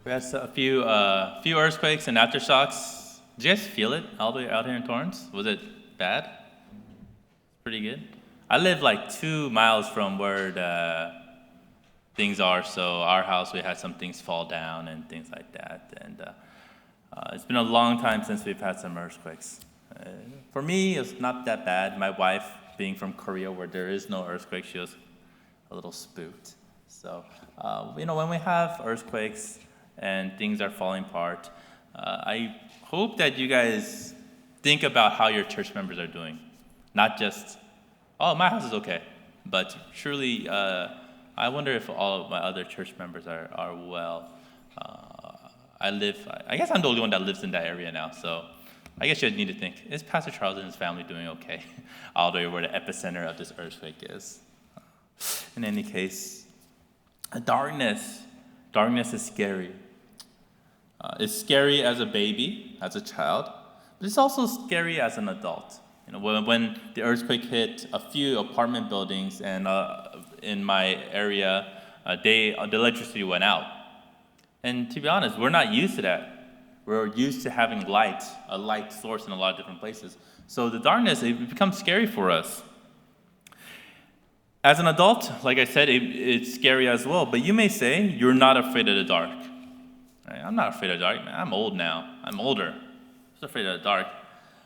We had a few earthquakes and aftershocks. Did you guys feel it all the way out here in Torrance? Was it bad? Pretty good. I live like 2 miles from where the things are, so our house we had some things fall down and things like that. And it's been a long time since we've had some earthquakes. For me, it's not that bad. My wife, being from Korea, where there is no earthquake, she was a little spooked. So, when we have earthquakes and things are falling apart, I hope that you guys think about how your church members are doing. Not just, oh, my house is okay, but truly, I wonder if all of my other church members are well. I guess I'm the only one that lives in that area now, so I guess you need to think, is Pastor Charles and his family doing okay? All the way where the epicenter of this earthquake is. In any case, darkness is scary. It's scary as a baby, as a child, but it's also scary as an adult. When the earthquake hit a few apartment buildings, and in my area, the electricity went out. And to be honest, we're not used to that. We're used to having a light source in a lot of different places. So the darkness, it becomes scary for us. As an adult, like I said, it's scary as well. But you may say, you're not afraid of the dark. Right? I'm not afraid of the dark. Man, I'm old now. I'm older. I'm just afraid of the dark.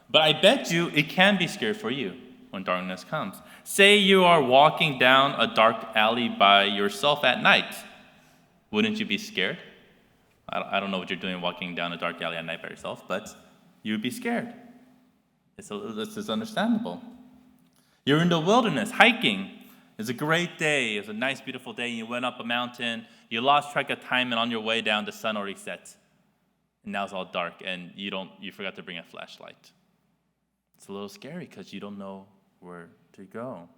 But I bet you it can be scary for you when darkness comes. Say you are walking down a dark alley by yourself at night. Wouldn't you be scared? I don't know what you're doing walking down a dark alley at night by yourself, but you'd be scared. It's understandable. You're in the wilderness hiking. It's a great day. It's a nice, beautiful day. You went up a mountain. You lost track of time, and on your way down, the sun already set. And now it's all dark, and you forgot to bring a flashlight. It's a little scary because you don't know where to go.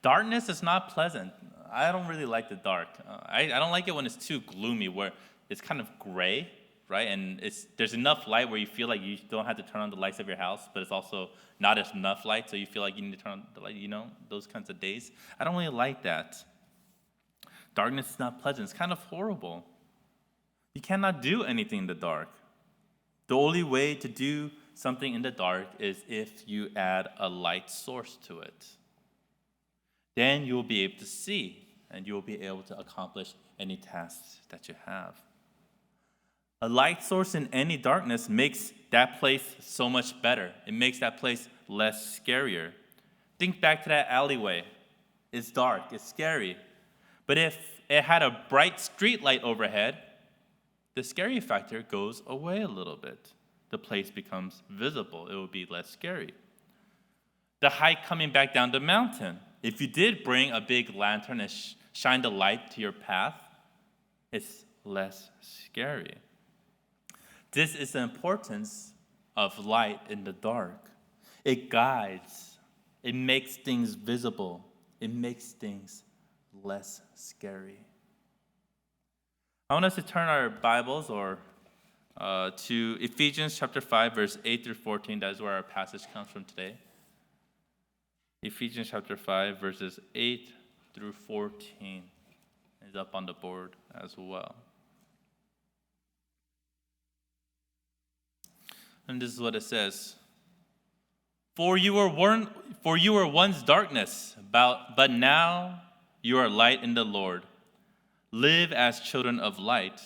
Darkness is not pleasant. I don't really like the dark. I don't like it when it's too gloomy, where it's kind of gray, right? And there's enough light where you feel like you don't have to turn on the lights of your house, but it's also not enough light, so you feel like you need to turn on the light, those kinds of days. I don't really like that. Darkness is not pleasant. It's kind of horrible. You cannot do anything in the dark. The only way to do something in the dark is if you add a light source to it. Then you'll be able to see, and you'll be able to accomplish any tasks that you have. A light source in any darkness makes that place so much better. It makes that place less scarier. Think back to that alleyway. It's dark, it's scary. But if it had a bright street light overhead, the scary factor goes away a little bit. The place becomes visible. It will be less scary. The hike coming back down the mountain. If you did bring a big lantern and shine the light to your path, it's less scary. This is the importance of light in the dark. It guides. It makes things visible. It makes things less scary. I want us to turn our Bibles to Ephesians chapter 5, verse 8 through 14. That is where our passage comes from today. Ephesians chapter 5, verses 8 through 14 is up on the board as well. And this is what it says. For you were once darkness, but now you are light in the Lord. Live as children of light.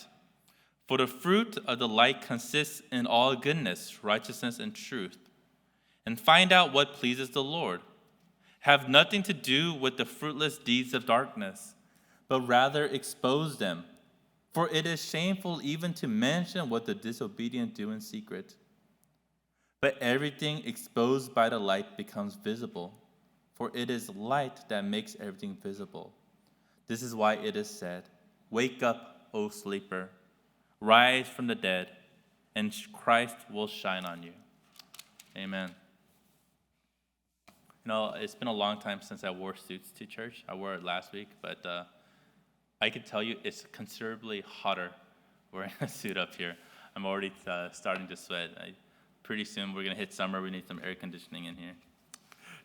For the fruit of the light consists in all goodness, righteousness, and truth. And find out what pleases the Lord. Have nothing to do with the fruitless deeds of darkness, but rather expose them. For it is shameful even to mention what the disobedient do in secret. But everything exposed by the light becomes visible, for it is light that makes everything visible. This is why it is said, "Wake up, O sleeper, rise from the dead, and Christ will shine on you." Amen. It's been a long time since I wore suits to church. I wore it last week, but I can tell you it's considerably hotter wearing a suit up here. I'm already starting to sweat. Pretty soon we're going to hit summer. We need some air conditioning in here.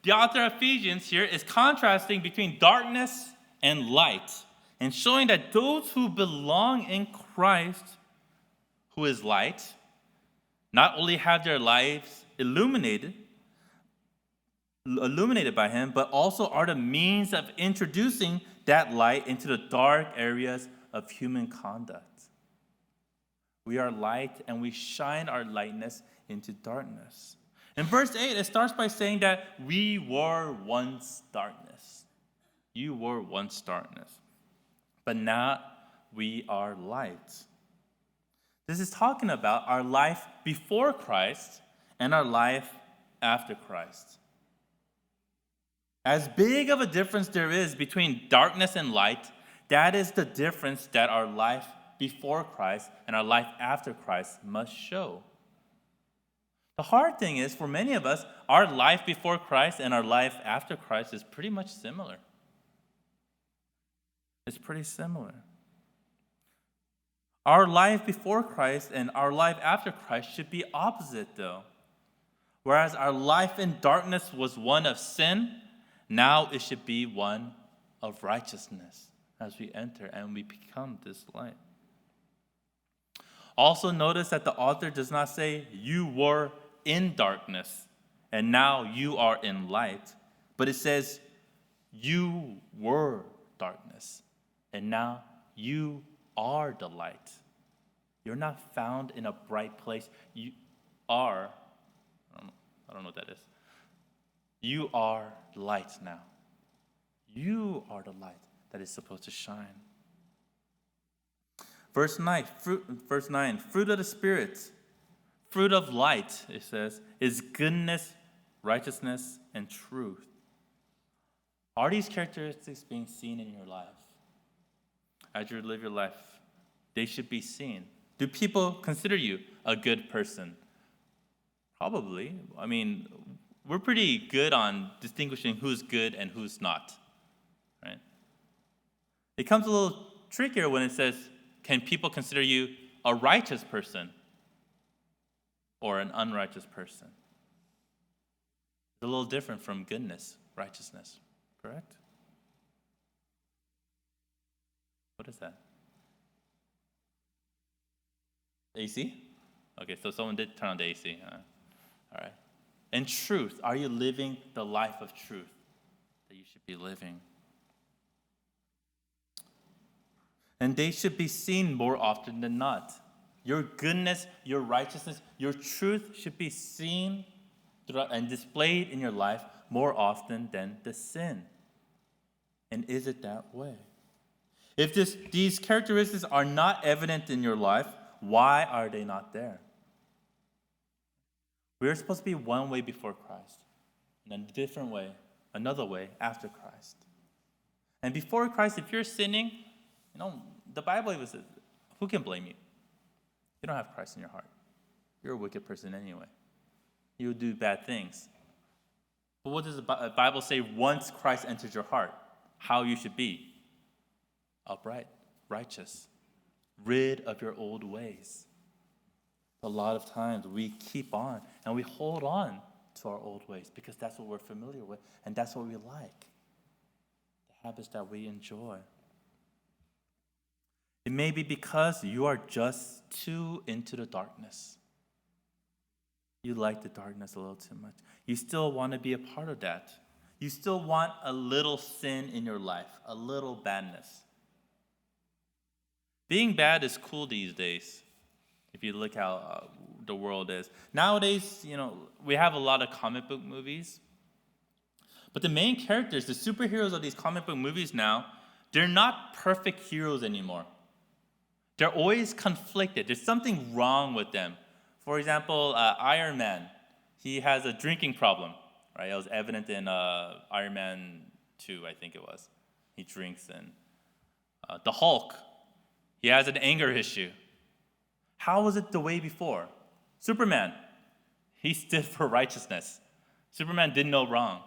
The author of Ephesians here is contrasting between darkness and light. and showing that those who belong in Christ, who is light, not only have their lives illuminated by him, but also are the means of introducing that light into the dark areas of human conduct. We are light, and we shine our lightness into darkness. In verse 8, it starts by saying that we were once darkness. You were once darkness. But now we are light. This is talking about our life before Christ and our life after Christ. As big of a difference there is between darkness and light, that is the difference that our life before Christ and our life after Christ must show. The hard thing is, for many of us, our life before Christ and our life after Christ is pretty much similar. It's pretty similar. Our life before Christ and our life after Christ should be opposite, though. Whereas our life in darkness was one of sin, now it should be one of righteousness as we enter and we become this light. Also notice that the author does not say, you were in darkness and now you are in light, but it says, you were darkness and now you are the light. You're not found in a bright place. You are, I don't know what that is. You are light now. You are the light that is supposed to shine. Verse 9, fruit of the Spirit, fruit of light, it says, is goodness, righteousness, and truth. Are these characteristics being seen in your life? As you live your life, they should be seen. Do people consider you a good person? Probably. I mean, we're pretty good on distinguishing who's good and who's not, right? It comes a little trickier when it says, can people consider you a righteous person or an unrighteous person? It's a little different from goodness, righteousness, correct? What is that? AC? Okay, so someone did turn on the AC. All right. And truth, are you living the life of truth that you should be living? And they should be seen more often than not. Your goodness, your righteousness, your truth should be seen throughout and displayed in your life more often than the sin. And is it that way? If these characteristics are not evident in your life, why are they not there? We are supposed to be one way before Christ, and a different way, another way after Christ. And before Christ, if you're sinning, the Bible even says, who can blame you? You don't have Christ in your heart. You're a wicked person anyway. You'll do bad things. But what does the Bible say once Christ enters your heart? How you should be? Upright, righteous, rid of your old ways. A lot of times we keep on and we hold on to our old ways because that's what we're familiar with and that's what we like. The habits that we enjoy. It may be because you are just too into the darkness. You like the darkness a little too much. You still want to be a part of that. You still want a little sin in your life, a little badness. Being bad is cool these days. If you look how the world is. Nowadays, we have a lot of comic book movies. But the main characters, the superheroes of these comic book movies now, they're not perfect heroes anymore. They're always conflicted. There's something wrong with them. For example, Iron Man, he has a drinking problem, right? It was evident in Iron Man 2, I think it was. He drinks. And the Hulk, he has an anger issue. How was it the way before? Superman, he stood for righteousness. Superman did no wrong.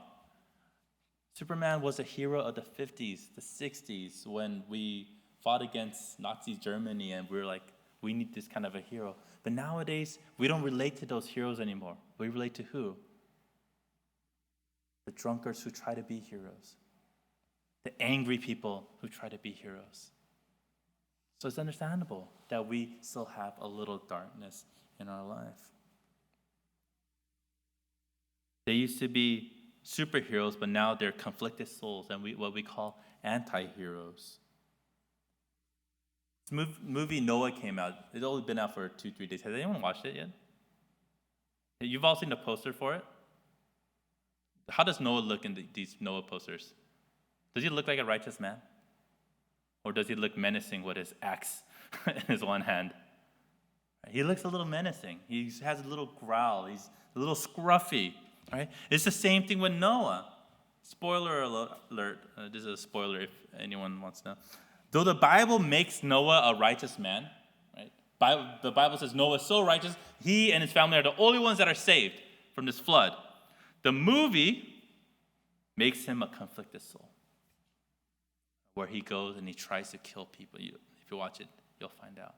Superman was a hero of the 50s, the 60s, when we fought against Nazi Germany and we were like, we need this kind of a hero. But nowadays, we don't relate to those heroes anymore. We relate to who? The drunkards who try to be heroes. the angry people who try to be heroes. So it's understandable that we still have a little darkness in our life. They used to be superheroes, but now they're conflicted souls and what we call anti-heroes. This movie Noah came out. It's only been out for 2-3 days. Has anyone watched it yet? You've all seen the poster for it? How does Noah look in these Noah posters? Does he look like a righteous man? Or does he look menacing with his axe in his one hand? He looks a little menacing. He has a little growl. He's a little scruffy. Right? It's the same thing with Noah. Spoiler alert. This is a spoiler if anyone wants to know. Though the Bible makes Noah a righteous man, right? The Bible says Noah is so righteous, he and his family are the only ones that are saved from this flood. The movie makes him a conflicted soul, where he goes and he tries to kill people. If you watch it, you'll find out.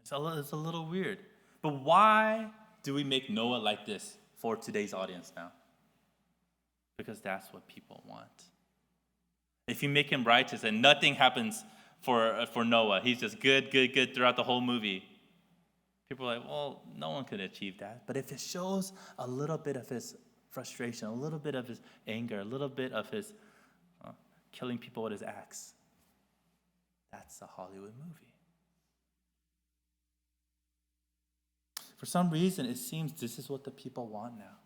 It's a little weird. But why do we make Noah like this for today's audience now? Because that's what people want. If you make him righteous and nothing happens for Noah, he's just good throughout the whole movie, people are like, well, no one could achieve that. But if it shows a little bit of his frustration, a little bit of his anger, a little bit of his killing people with his axe, that's a Hollywood movie. For some reason, it seems this is what the people want now.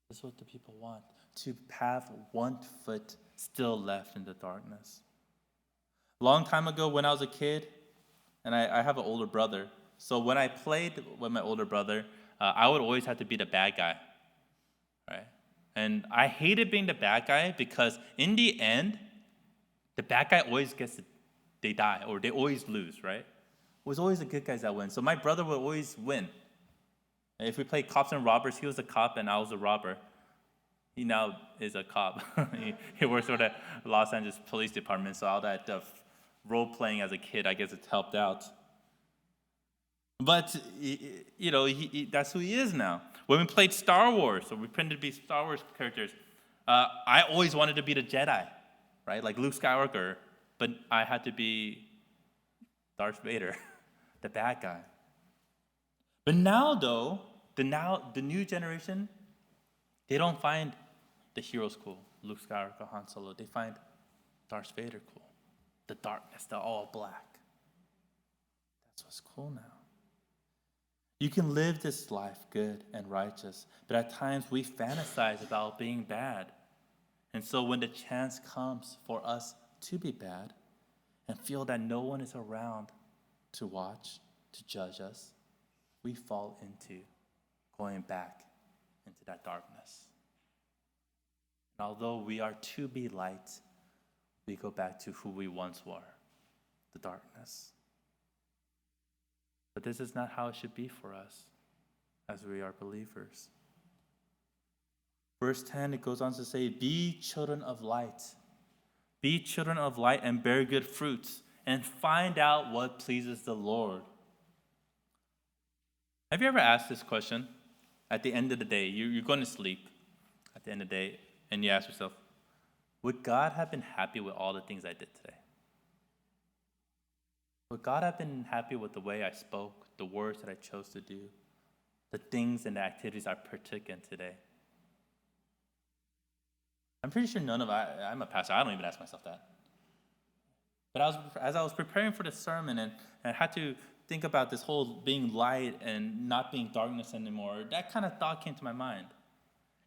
This is what the people want, to have one foot still left in the darkness. A long time ago when I was a kid, and I have an older brother, so when I played with my older brother, I would always have to be the bad guy, right? And I hated being the bad guy because in the end, the bad guy always they die, or they always lose, right? It was always the good guys that win. So my brother would always win. If we played cops and robbers, he was a cop and I was a robber. He now is a cop. he works for the Los Angeles Police Department, so all that role-playing as a kid, I guess it's helped out. But, that's who he is now. When we played Star Wars, so we pretended to be Star Wars characters, I always wanted to be the Jedi, right? Like Luke Skywalker, but I had to be Darth Vader, the bad guy. But now, though, the new generation, they don't find the heroes cool, Luke Skywalker, Han Solo. They find Darth Vader cool, the darkness, the all black. That's what's cool now. You can live this life good and righteous, but at times we fantasize about being bad. And so when the chance comes for us to be bad and feel that no one is around to watch, to judge us, we fall into going back into that darkness. And although we are to be light, we go back to who we once were, the darkness. But this is not how it should be for us as we are believers. Verse 10, it goes on to say, be children of light. Be children of light and bear good fruits, and find out what pleases the Lord. Have you ever asked this question? At the end of the day, you're going to sleep at the end of the day, and you ask yourself, would God have been happy with all the things I did today? Would God have been happy with the way I spoke, the words that I chose to do, the things and the activities I partook in today? I'm pretty sure I'm a pastor, I don't even ask myself that. But as I was preparing for the sermon and I had to think about this whole being light and not being darkness anymore, that kind of thought came to my mind.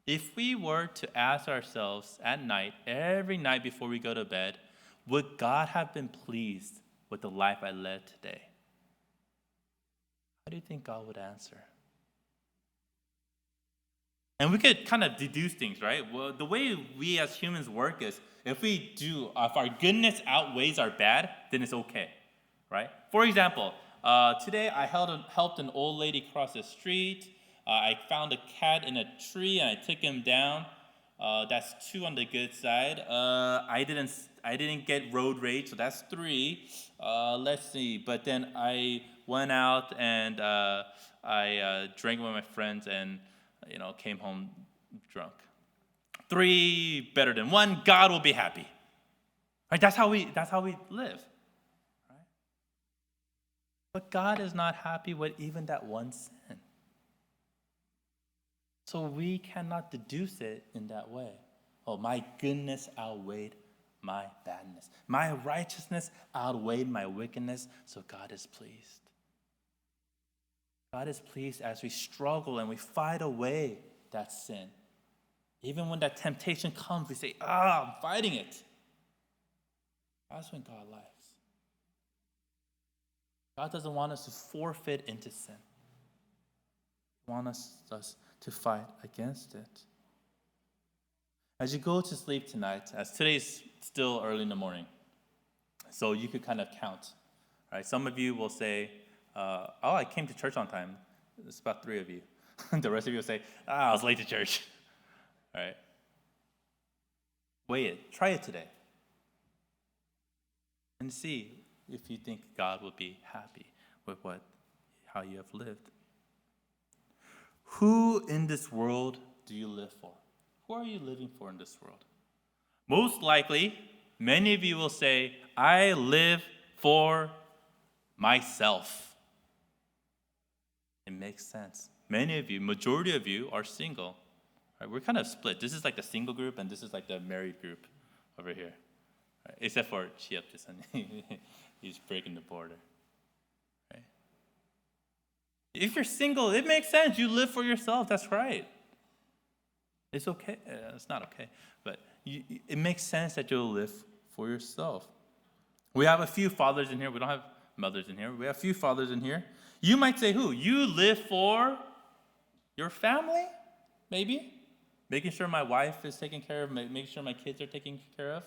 If we were to ask ourselves at night, every night before we go to bed, would God have been pleased with the life I led today? How do you think God would answer? And we could kind of deduce things, right? Well, the way we as humans work is if our goodness outweighs our bad, then it's okay, right? For example, today I helped an old lady cross the street. I found a cat in a tree and I took him down. That's 2 on the good side. I didn't get road rage, so that's 3. Let's see. But then I went out and I drank with my friends and came home drunk. 3 better than 1, God will be happy. Right? That's how we live. Right? But God is not happy with even that one sin. So we cannot deduce it in that way. Oh, my goodness outweighed my badness. My righteousness outweighed my wickedness, so God is pleased. God is pleased as we struggle and we fight away that sin. Even when that temptation comes, we say, I'm fighting it. That's when God likes. God doesn't want us to forfeit into sin. He wants us to fight against it. As you go to sleep tonight, as today's still early in the morning, so you could kind of count. Right? Some of you will say, I came to church on time. It's about 3 of you. The rest of you will say, I was late to church. All right? Weigh it. Try it today. And see if you think God will be happy with how you have lived. Who in this world do you live for? Who are you living for in this world? Most likely, many of you will say, I live for myself. It makes sense. Many of you, majority of you, are single. Right? We're kind of split. This is like the single group, and this is like the married group over here. Right? Except for Chiaptis, he's breaking the border. Right? If you're single, it makes sense. You live for yourself. That's right. It's okay. It's not okay. But it makes sense that you'll live for yourself. We have a few fathers in here. We don't have mothers in here. We have a few fathers in here. You might say, who? You live for your family? Maybe. Making sure my wife is taken care of. Making sure my kids are taken care of.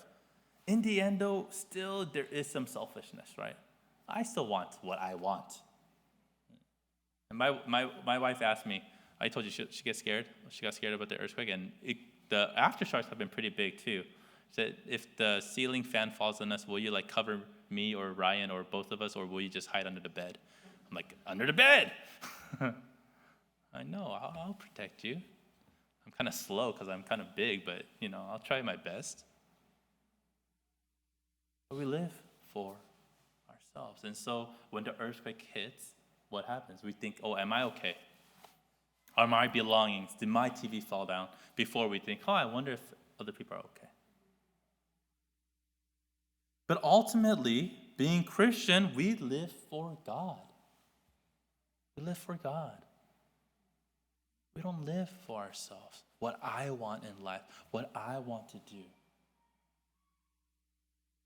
In the end, though, still there is some selfishness, right? I still want what I want. And my wife asked me, I told you she gets scared. She got scared about the earthquake, and the aftershocks have been pretty big too. She said, if the ceiling fan falls on us, will you cover me or Ryan or both of us, or will you just hide under the bed? I'm like, under the bed. I know, I'll protect you. I'm kind of slow because I'm kind of big, but I'll try my best. But we live for ourselves, and so when the earthquake hits, what happens? We think, oh, am I okay? Are my belongings, did my TV fall down? Before we think, I wonder if other people are okay. But ultimately, being Christian, we live for God. We live for God. We don't live for ourselves. What I want in life, what I want to do.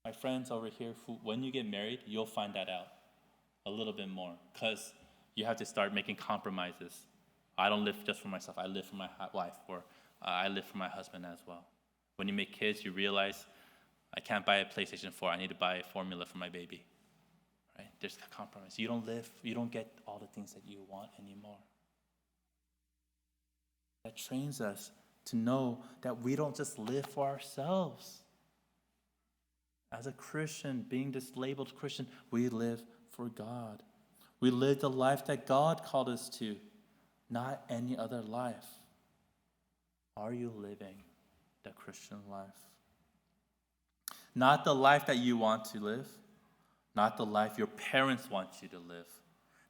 My friends over here, when you get married, you'll find that out a little bit more, because you have to start making compromises. I don't live just for myself. I live for my wife, or I live for my husband as well. When you make kids, you realize, I can't buy a PlayStation 4. I need to buy a formula for my baby. Right? There's a compromise. You don't get all the things that you want anymore. That trains us to know that we don't just live for ourselves. As a Christian, being this labeled Christian, we live for God. We live the life that God called us to, not any other life. Are you living the Christian life? Not the life that you want to live, not the life your parents want you to live,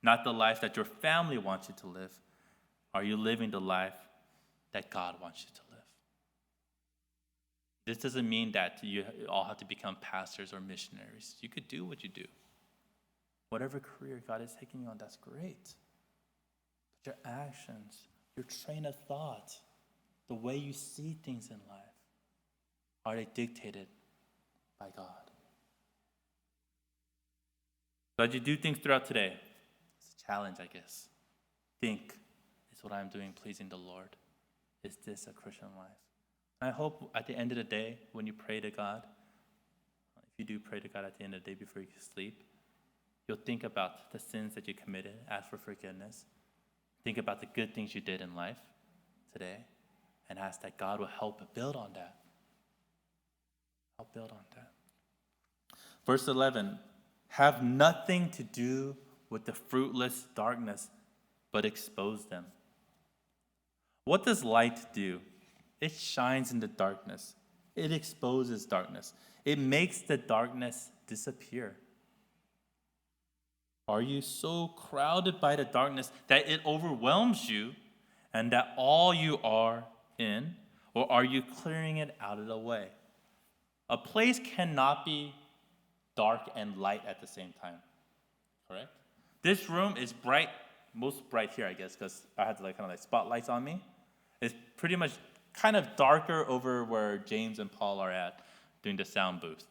not the life that your family wants you to live. Are you living the life that God wants you to live? This doesn't mean that you all have to become pastors or missionaries. You could do what you do. Whatever career God is taking you on, that's great. But your actions, your train of thought, the way you see things in life, are they dictated by God? So as you do things throughout today, it's a challenge, I guess. Think, is what I'm doing pleasing the Lord? Is this a Christian life? I hope at the end of the day, when you pray to God, if you do pray to God at the end of the day before you sleep, you'll think about the sins that you committed, ask for forgiveness, think about the good things you did in life today, and ask that God will help build on that. Help build on that. Verse 11, have nothing to do with the fruitless darkness, but expose them. What does light do? It shines in the darkness. It exposes darkness. It makes the darkness disappear. Are you so crowded by the darkness that it overwhelms you and that all you are in? Or are you clearing it out of the way? A place cannot be dark and light at the same time. Correct? This room is bright, most bright here, I guess, because I had kind of spotlights on me. It's pretty much kind of darker over where James and Paul are at doing the sound booth.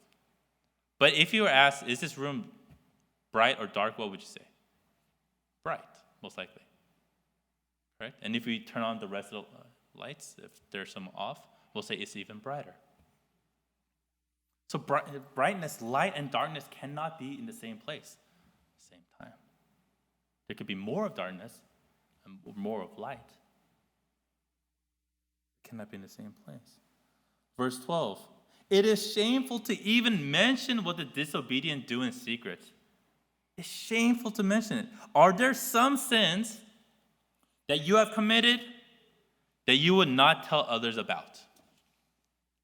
But if you were asked, is this room bright or dark, what would you say? Bright, most likely. Correct? And if we turn on the rest of the lights, if there's some off, we'll say it's even brighter. So brightness, light, and darkness cannot be in the same place at the same time. There could be more of darkness and more of light. It cannot be in the same place. Verse 12. It is shameful to even mention what the disobedient do in secret. It's shameful to mention it. Are there some sins that you have committed that you would not tell others about?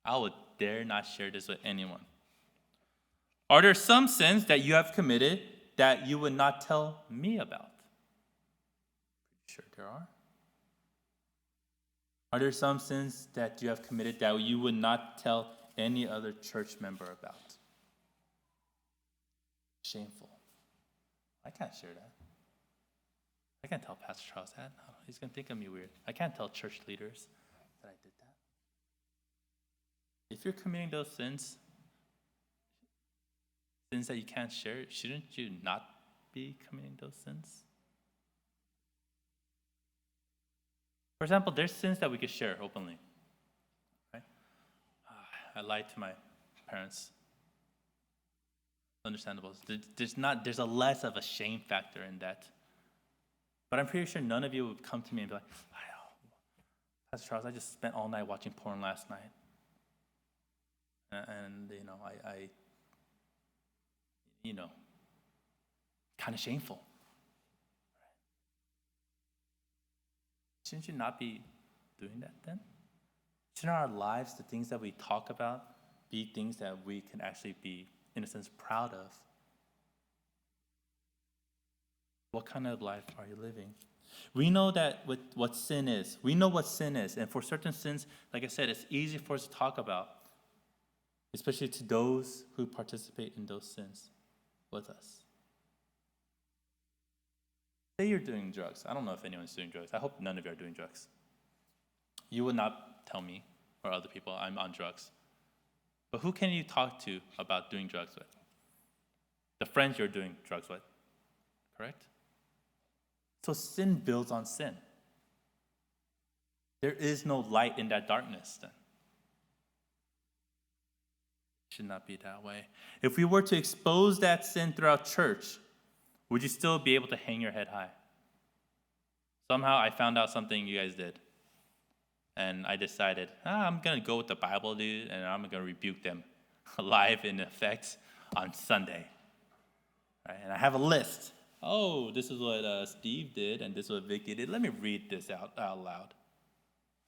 I would dare not share this with anyone. Are there some sins that you have committed that you would not tell me about? Pretty sure there are. Are there some sins that you have committed that you would not tell any other church member about? Shameful. I can't share that. I can't tell Pastor Charles that. No, he's going to think of me weird. I can't tell church leaders that I did that. If you're committing those sins that you can't share, shouldn't you not be committing those sins? For example, there's sins that we could share openly. Right? I lied to my parents. Understandable. There's a less of a shame factor in that. But I'm pretty sure none of you would come to me and be like, Pastor Charles, I just spent all night watching porn last night. And I kind of shameful. Shouldn't you not be doing that then? Shouldn't our lives, the things that we talk about, be things that we can actually be, in a sense, proud of? What kind of life are you living? We know that what sin is. We know what sin is. And for certain sins, like I said, it's easy for us to talk about, especially to those who participate in those sins with us. Say you're doing drugs. I don't know if anyone's doing drugs. I hope none of you are doing drugs. You would not tell me or other people I'm on drugs. But who can you talk to about doing drugs with? The friends you're doing drugs with, correct? So sin builds on sin. There is no light in that darkness then. It should not be that way. If we were to expose that sin throughout church, would you still be able to hang your head high? Somehow I found out something you guys did. And I decided, I'm going to go with the Bible dude, and I'm going to rebuke them live in effect on Sunday. Right? And I have a list. Oh, this is what Steve did, and this is what Vicky did. Let me read this out loud.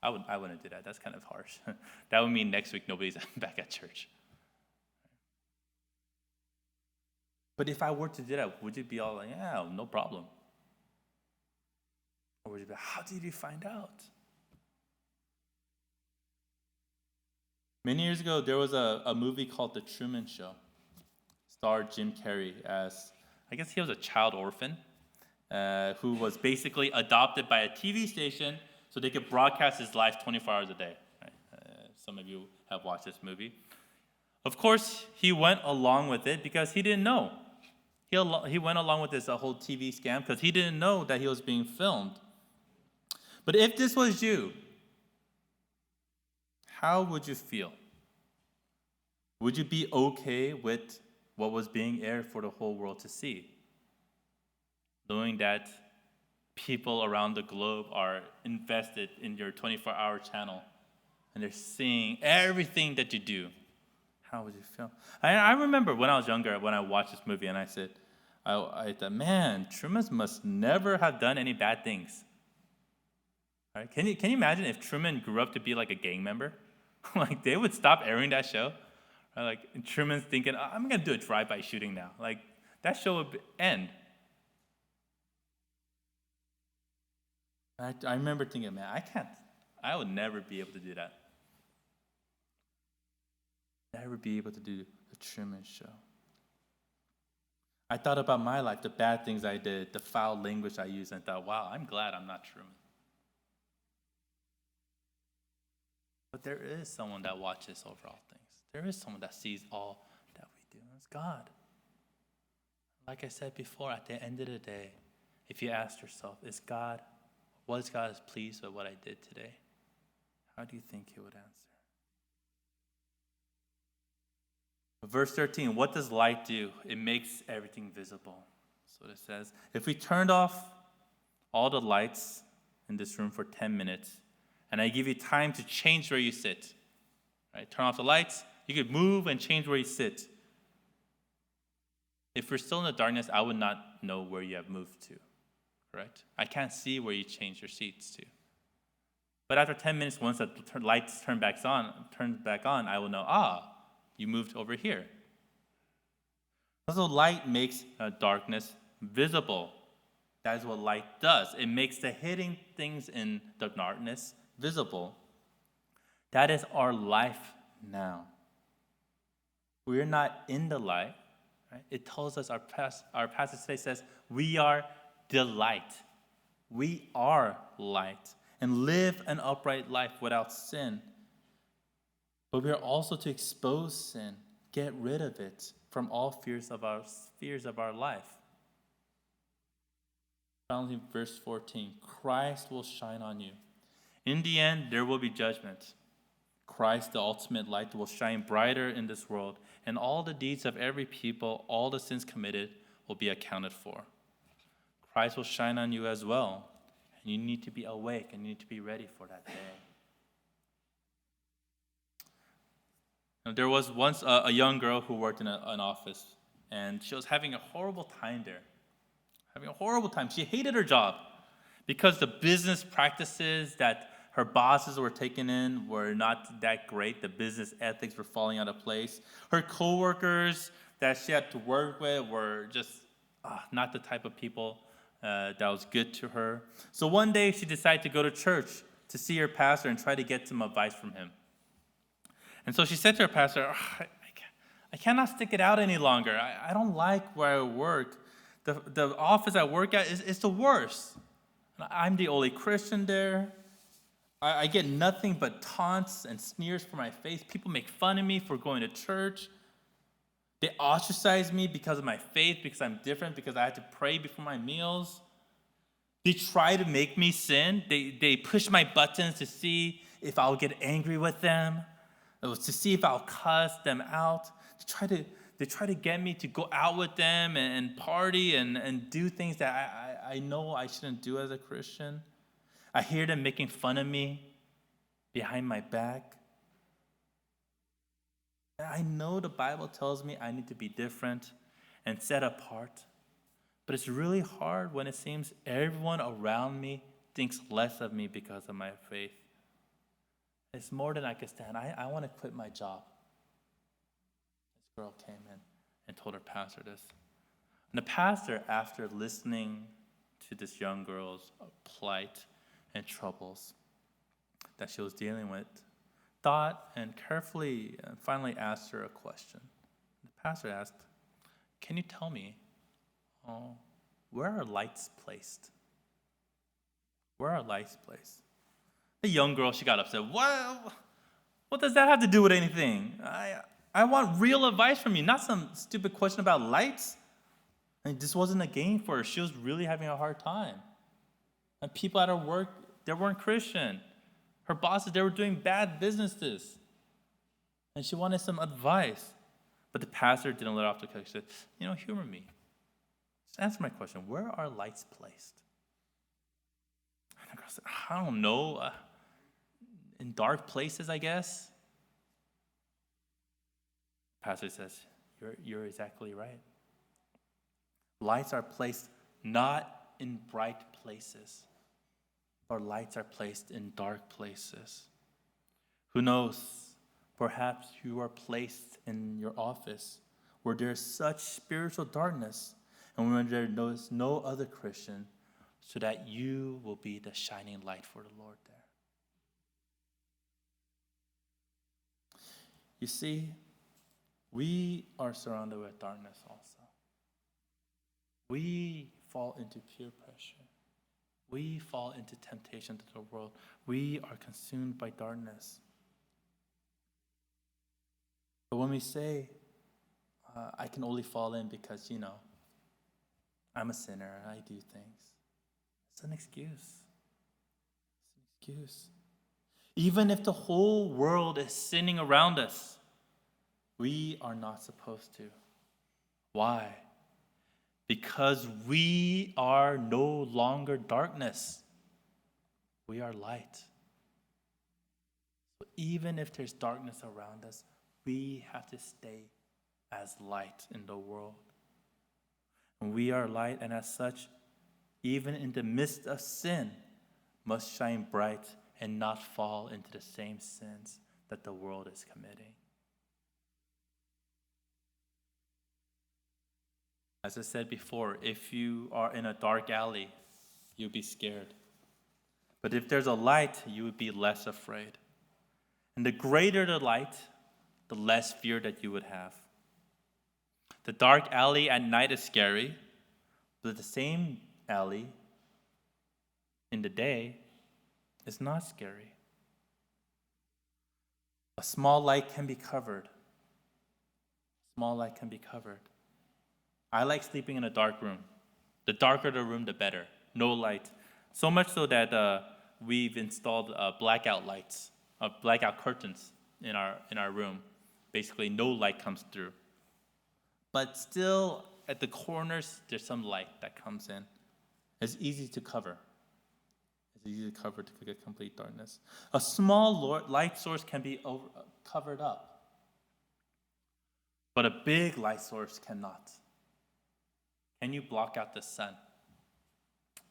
I wouldn't do that. That's kind of harsh. That would mean next week nobody's back at church. But if I were to do that, would you be all like, yeah, no problem? Or would you be like, how did you find out? Many years ago, there was a movie called The Truman Show. Starred Jim Carrey as, I guess he was a child orphan who was basically adopted by a TV station so they could broadcast his life 24 hours a day. Right? Some of you have watched this movie. Of course, he went along with it because he didn't know. He went along with this whole TV scam because he didn't know that he was being filmed. But if this was you, how would you feel? Would you be okay with what was being aired for the whole world to see? Knowing that people around the globe are invested in your 24-hour channel and they're seeing everything that you do. How would you feel? I remember when I was younger, when I watched this movie, and I said, I thought, man, Truman must never have done any bad things. Right? Can you imagine if Truman grew up to be like a gang member? Like they would stop airing that show. Right? Like Truman's thinking, "Oh, I'm gonna do a drive-by shooting now." Like that show would end. I remember thinking, man, I would never be able to do that. Never be able to do the Truman Show. I thought about my life, the bad things I did, the foul language I used, and thought, wow, I'm glad I'm not Truman. But there is someone that watches over all things. There is someone that sees all that we do. It's God. Like I said before, at the end of the day, if you ask yourself, was God pleased with what I did today? How do you think he would answer? Verse 13, what does light do? It makes everything visible. That's what it says. If we turned off all the lights in this room for 10 minutes, and I give you time to change where you sit, right? Turn off the lights, you could move and change where you sit. If we're still in the darkness, I would not know where you have moved to, correct? I can't see where you changed your seats to. But after 10 minutes, once the lights turn back on, I will know, you moved over here. So light makes darkness visible. That is what light does. It makes the hidden things in the darkness visible. That is our life now. We're not in the light. Right? It tells us, our passage today says, we are the light. We are light and live an upright life without sin. But we are also to expose sin, get rid of it from all fears of our life. Finally, verse 14, Christ will shine on you. In the end, there will be judgment. Christ, the ultimate light, will shine brighter in this world, and all the deeds of every people, all the sins committed, will be accounted for. Christ will shine on you as well, and you need to be awake and you need to be ready for that day. There was once a young girl who worked in an office, and she was having a horrible time there. She hated her job because the business practices that her bosses were taking in were not that great. The business ethics were falling out of place. Her coworkers that she had to work with were just not the type of people that was good to her. So one day she decided to go to church to see her pastor and try to get some advice from him. And so she said to her pastor, I cannot stick it out any longer. I don't like where I work. The office I work at is the worst. I'm the only Christian there. I get nothing but taunts and sneers for my face. People make fun of me for going to church. They ostracize me because of my faith, because I'm different, because I have to pray before my meals. They try to make me sin. They push my buttons to see if I'll get angry with them, to see if I'll cuss them out. They try to get me to go out with them and party and do things that I know I shouldn't do as a Christian. I hear them making fun of me behind my back. And I know the Bible tells me I need to be different and set apart. But it's really hard when it seems everyone around me thinks less of me because of my faith. It's more than I can stand. I want to quit my job. This girl came in and told her pastor this. And the pastor, after listening to this young girl's plight and troubles that she was dealing with, thought and carefully and finally asked her a question. The pastor asked, can you tell me, where are lights placed? Where are lights placed? The young girl, she got upset. What does that have to do with anything? I want real advice from you, not some stupid question about lights. And this wasn't a game for her. She was really having a hard time. And people at her work, they weren't Christian. Her bosses, they were doing bad businesses. And she wanted some advice. But the pastor didn't let her off the hook. He said, humor me. Just answer my question. Where are lights placed? And the girl said, I don't know. In dark places, I guess. The pastor says, you're exactly right. Lights are placed not in bright places, our lights are placed in dark places. Who knows? Perhaps you are placed in your office where there's such spiritual darkness and when there is no other Christian, so that you will be the shining light for the Lord there. You see, we are surrounded with darkness also. We fall into peer pressure. We fall into temptation to the world. We are consumed by darkness. But when we say, I can only fall in because, I'm a sinner and I do things, it's an excuse. It's an excuse. Even if the whole world is sinning around us, we are not supposed to. Why? Because we are no longer darkness. We are light. So even if there's darkness around us, we have to stay as light in the world. And we are light, and as such, even in the midst of sin, must shine bright and not fall into the same sins that the world is committing. As I said before, if you are in a dark alley, you'll be scared. But if there's a light, you would be less afraid. And the greater the light, the less fear that you would have. The dark alley at night is scary, but the same alley in the day is not scary. A small light can be covered. Small light can be covered. I like sleeping in a dark room. The darker the room, the better. No light. So much so that we've installed blackout lights, blackout curtains in our room. Basically, no light comes through. But still, at the corners, there's some light that comes in. It's easy to cover. It's easy to cover to get complete darkness. A small light source can be covered up. But a big light source cannot. Can you block out the sun?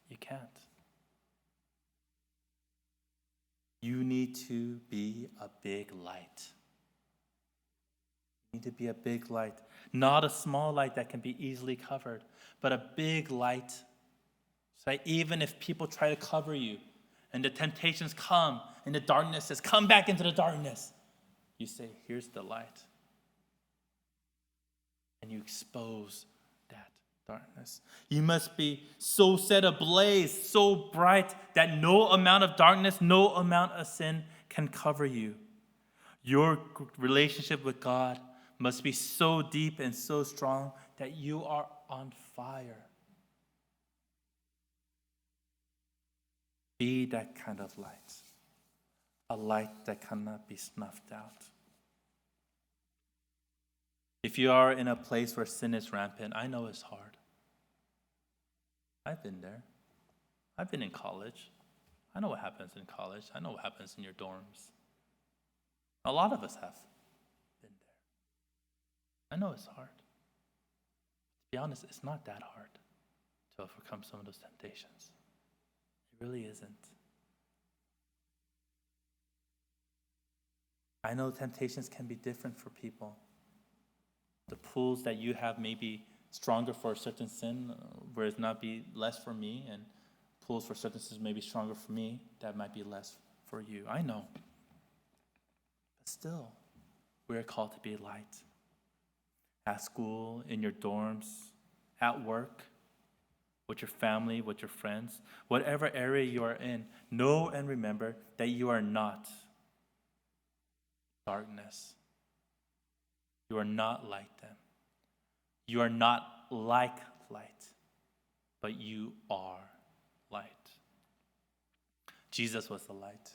You can't. You need to be a big light. You need to be a big light. Not a small light that can be easily covered, but a big light. So that even if people try to cover you and the temptations come and the darkness says, come back into the darkness, you say, here's the light. And you expose that darkness. You must be so set ablaze, so bright that no amount of darkness, no amount of sin can cover you. Your relationship with God must be so deep and so strong that you are on fire. Be that kind of light, a light that cannot be snuffed out. If you are in a place where sin is rampant, I know it's hard. I've been there. I've been in college. I know what happens in college. I know what happens in your dorms. A lot of us have been there. I know it's hard. To be honest, it's not that hard to overcome some of those temptations. It really isn't. I know temptations can be different for people. The pulls that you have may be stronger for a certain sin, whereas not be less for me, and pulls for certain sins may be stronger for me, that might be less for you. I know. But still, we are called to be light. At school, in your dorms, at work, with your family, with your friends, whatever area you are in, know and remember that you are not darkness. You are not like them. You are not like light, but you are light. Jesus was the light.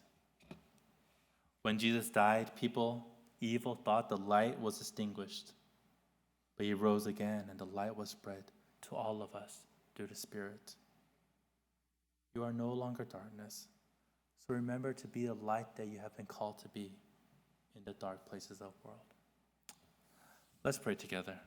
When Jesus died, evil thought the light was extinguished. But he rose again, and the light was spread to all of us through the Spirit. You are no longer darkness. So remember to be the light that you have been called to be in the dark places of the world. Let's pray together.